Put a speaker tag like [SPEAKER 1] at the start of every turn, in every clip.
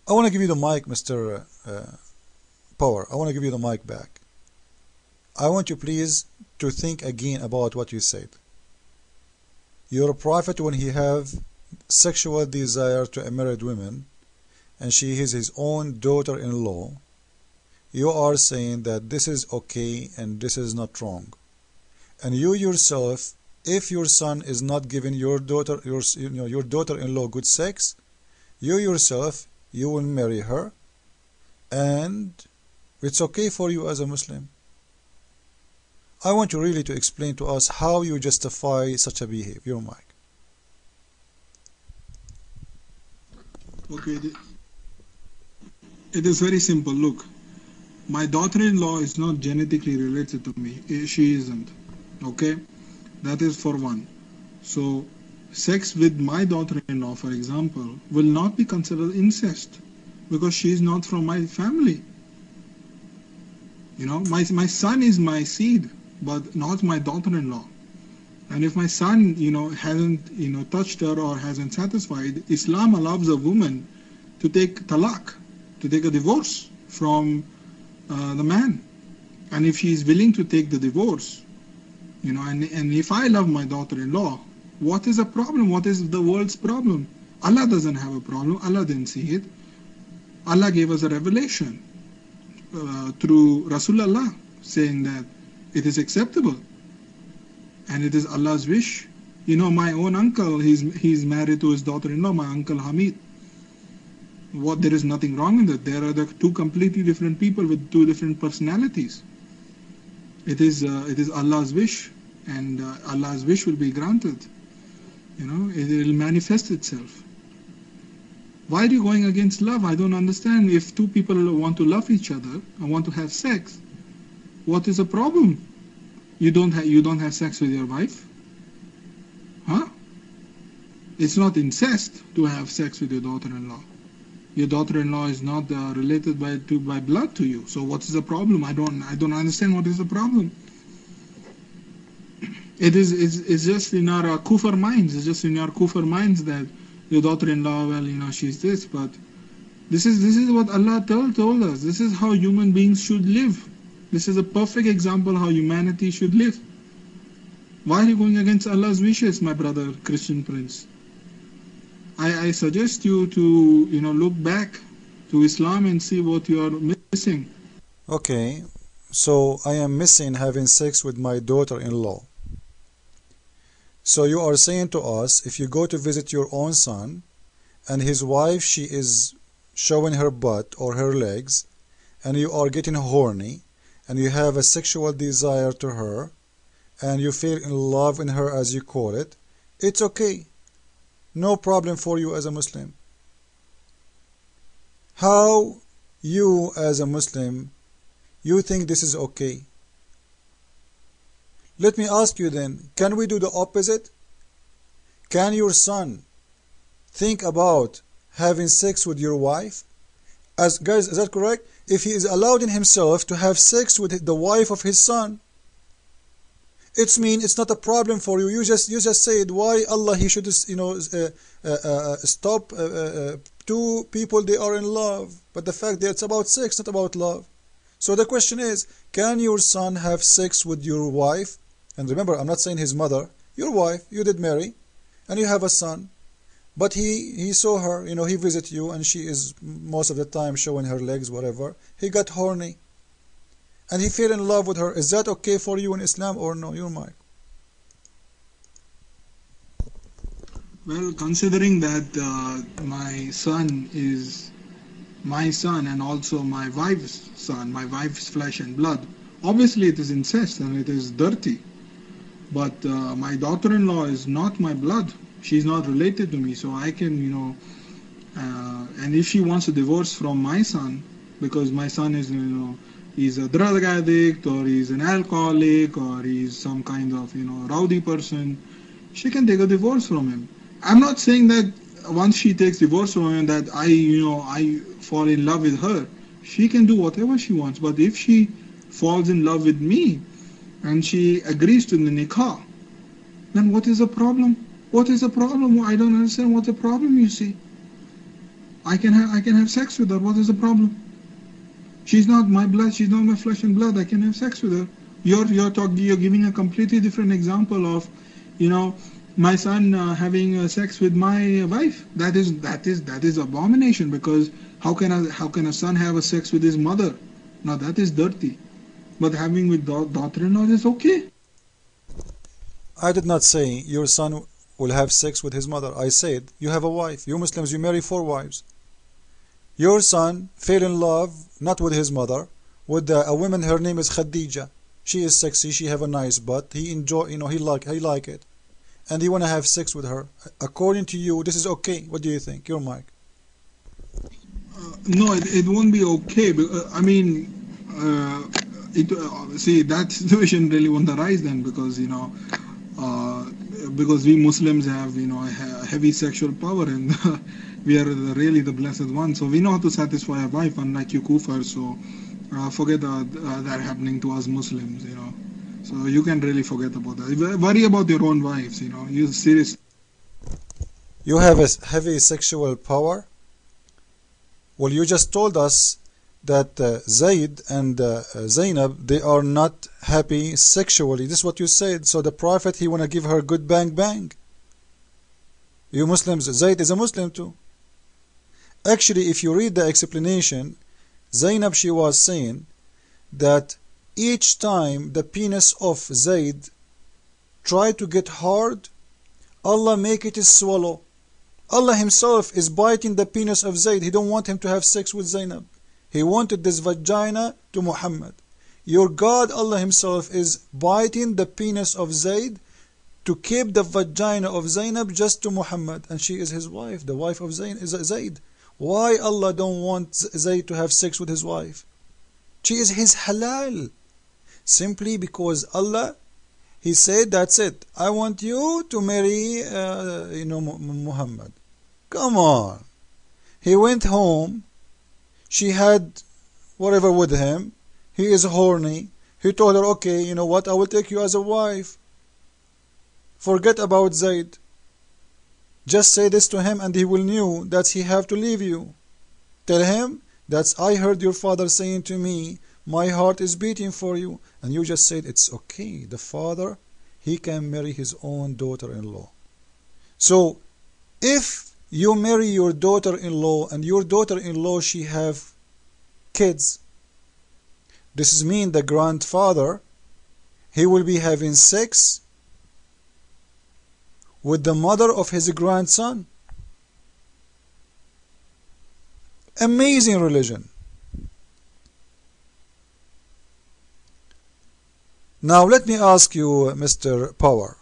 [SPEAKER 1] I want to give you the mic, Mr. Power. I want to give you the mic back. I want you please to think again about what you said. Your prophet, when he have sexual desire to a married woman, and she is his own daughter-in-law, you are saying that this is okay and this is not wrong. And you yourself, if your son is not giving your daughter-in-law good sex, you yourself, you will marry her, and it's okay for you as a Muslim. I want you really to explain to us how you justify such a behavior, Mike.
[SPEAKER 2] Okay, it is very simple. Look, my daughter-in-law is not genetically related to me. She isn't. Okay, that is for one. So sex with my daughter-in-law, for example, will not be considered incest because she is not from my family. You know, my son is my seed, but not my daughter-in-law. And if my son, hasn't, touched her or hasn't satisfied, Islam allows a woman to take talaq, to take a divorce from the man. And if she is willing to take the divorce, and if I love my daughter-in-law, what is the problem? What is the world's problem? Allah doesn't have a problem. Allah didn't see it. Allah gave us a revelation through Rasulullah saying that it is acceptable and it is Allah's wish. My own uncle, he's married to his daughter-in-law, my uncle Hamid. There is nothing wrong in that. There are the two completely different people with two different personalities. It is Allah's wish, and Allah's wish will be granted. It will manifest itself. Why are you going against love? I don't understand. If two people want to love each other and want to have sex, what is the problem? You don't have sex with your wife? Huh? It's not incest to have sex with your daughter-in-law. Your daughter-in-law is not related by blood to you. So what is the problem? I don't understand what is the problem. It's just in our kufr minds. It's just in our kufr minds that your daughter-in-law, well, she's this, but this is what Allah told us. This is how human beings should live. This is a perfect example how humanity should live. Why are you going against Allah's wishes, my brother, Christian Prince? I suggest you to, look back to Islam and see what you are missing.
[SPEAKER 1] Okay, so I am missing having sex with my daughter-in-law. So you are saying to us, if you go to visit your own son and his wife, she is showing her butt or her legs, and you are getting horny and you have a sexual desire to her and you feel in love in her, as you call it, it's okay. No problem for you as a Muslim. How you as a Muslim, you think this is okay? Let me ask you then, can we do the opposite? Can your son think about having sex with your wife? Guys, is that correct? If he is allowed in himself to have sex with the wife of his son, it's not a problem for you. You just said why Allah he should stop two people, they are in love, but the fact that it's about sex, not about love. So the question is, can your son have sex with your wife? And remember, I'm not saying his mother, your wife. You did marry and you have a son, but he saw her, he visited you and she is most of the time showing her legs, whatever. He got horny and he fell in love with her. Is that okay for you in Islam or no? Your mic.
[SPEAKER 2] Well, considering that my son is my son and also my wife's son, my wife's flesh and blood, obviously it is incest and it is dirty. But my daughter-in-law is not my blood. She's not related to me, so I can, and if she wants a divorce from my son, because my son is, he's a drug addict or he's an alcoholic or he's some kind of, rowdy person, she can take a divorce from him. I'm not saying that once she takes divorce from him that I fall in love with her. She can do whatever she wants, but if she falls in love with me and she agrees to the nikah, then what is the problem? What is the problem? I don't understand what the problem you see. I can have sex with her. What is the problem? She's not my blood. She's not my flesh and blood. I can have sex with her. You're giving a completely different example of, you know, my son having sex with my wife. That is abomination, because how can a son have a sex with his mother? Now that is dirty. But having with daughter-in-law is okay.
[SPEAKER 1] I did not say your son will have sex with his mother. I said you have a wife. You Muslims, you marry 4 wives. Your son fell in love not with his mother, with a woman. Her name is Khadija. She is sexy. She have a nice butt. He enjoy, he like it, and he wanna have sex with her. According to you, this is okay. What do you think? Your mic.
[SPEAKER 2] No, it won't be okay. I mean, see, that situation really won't arise then, because because we Muslims have heavy sexual power, and we are really the blessed ones. So we know how to satisfy a wife, unlike you kuffar. So forget that happening to us Muslims. So you can really forget about that. Worry about your own wives. You seriously.
[SPEAKER 1] You have a heavy sexual power. Well, you just told us that Zayd and Zainab, they are not happy sexually. This is what you said. So the Prophet, he want to give her good bang bang. You Muslims, Zayd is a Muslim too. Actually, if you read the explanation, Zainab, she was saying that each time the penis of Zayd try to get hard, Allah make it swallow. Allah himself is biting the penis of Zayd. He don't want him to have sex with Zainab. He wanted this vagina to Muhammad. Your God, Allah himself, is biting the penis of Zayd to keep the vagina of Zainab just to Muhammad. And she is his wife. The wife of Zayd. Why Allah don't want Zayd to have sex with his wife? She is his halal. Simply because Allah, he said, that's it. I want you to marry Muhammad. Come on. He went home. She had whatever with him. He is horny. He told her, okay, you know what? I will take you as a wife. Forget about Zayd. Just say this to him and he will know that he have to leave you. Tell him that I heard your father saying to me, my heart is beating for you. And you just said, it's okay. The father, he can marry his own daughter-in-law. So, if you marry your daughter-in-law and your daughter-in-law, she have kids, this is mean the grandfather, he will be having sex with the mother of his grandson. Amazing religion. Now let me ask you, Mr. Power.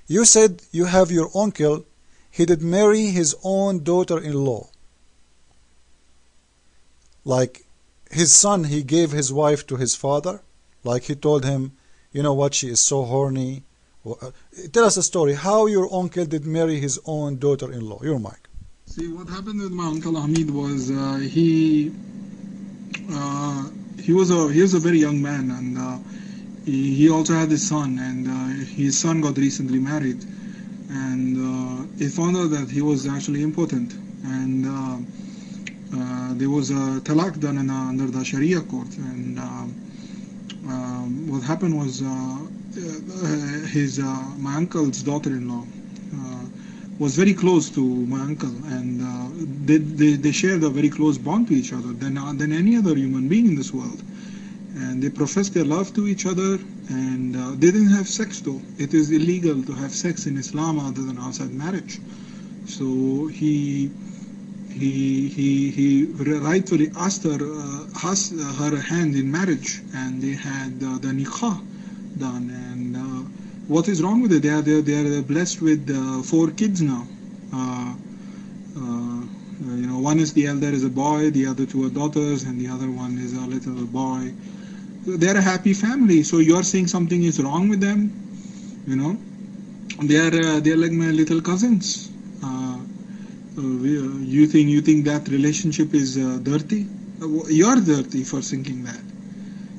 [SPEAKER 1] You said you have your uncle, he did marry his own daughter-in-law. Like his son, he gave his wife to his father. Like he told him, you know what, she is so horny. Tell us a story, how your uncle did marry his own daughter-in-law. Your mic.
[SPEAKER 2] See, what happened with my uncle Hamid was he was a very young man, and he also had his son, and his son got recently married, and he found out that he was actually impotent, and there was a talaq done under the Sharia court, and what happened was my uncle's daughter-in-law was very close to my uncle, and they shared a very close bond to each other than any other human being in this world. And they professed their love to each other, and they didn't have sex though. It is illegal to have sex in Islam other than outside marriage. So he rightfully asked her hand in marriage, and they had the nikah done. And what is wrong with it? They are blessed with 4 kids now. One is the elder is a boy, the other 2 are daughters, and the other one is a little boy. They're a happy family. So you're saying something is wrong with them? They're like my little cousins. You think that relationship is dirty? You're dirty for thinking that.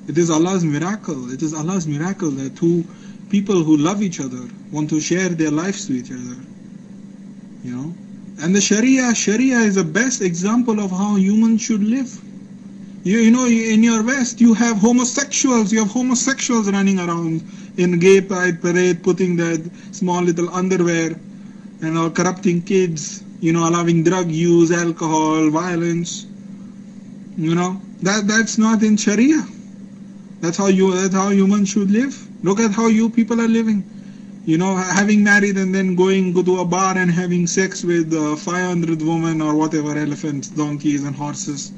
[SPEAKER 2] It is Allah's miracle. It is Allah's miracle that 2 people who love each other want to share their lives to each other. And the Sharia is the best example of how humans should live. You know, in your West, you have homosexuals running around in gay pride parade, putting that small little underwear, corrupting kids, allowing drug use, alcohol, violence. That's not in Sharia. That's how humans should live. Look at how you people are living. Having married and then going to a bar and having sex with 500 women or whatever, elephants, donkeys, and horses.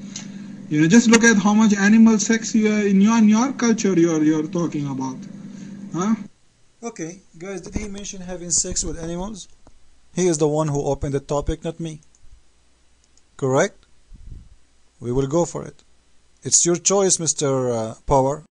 [SPEAKER 2] Just look at how much animal sex in your culture you're talking about, huh?
[SPEAKER 1] Okay, guys, did he mention having sex with animals? He is the one who opened the topic, not me. Correct? We will go for it. It's your choice, Mr. Power.